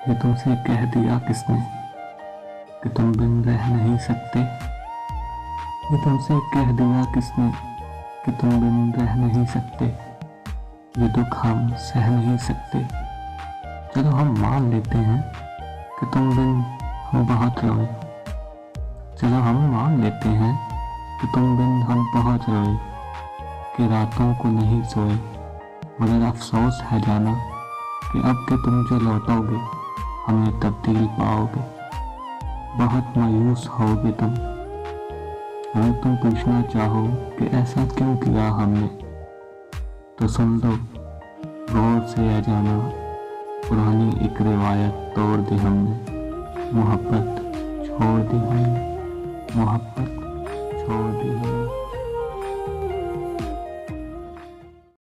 ये तुमसे कह दिया किसने कि तुम बिन रह नहीं सकते। ये तुमसे कह दिया किसने कि तुम बिन रह नहीं सकते। ये दुख हम सह नहीं सकते। चलो हम मान लेते हैं कि तुम बिन हम बहुत रोए। चलो हम मान लेते हैं कि तुम बिन हम बहुत रोए, कि रातों को नहीं सोए। मगर अफसोस है जाना कि अब के तुम जो लौटोगे हमें तब्दील पाओगे। बहुत मायूस होगे तुम। अगर तुम पूछना चाहो कि ऐसा क्यों किया हमने, तो सुन लो गौर से यह जाना, पुरानी एक रिवायत तोड़ दी हमने। मोहब्बत छोड़ दी हमने। मोहब्बत छोड़ दी हमने।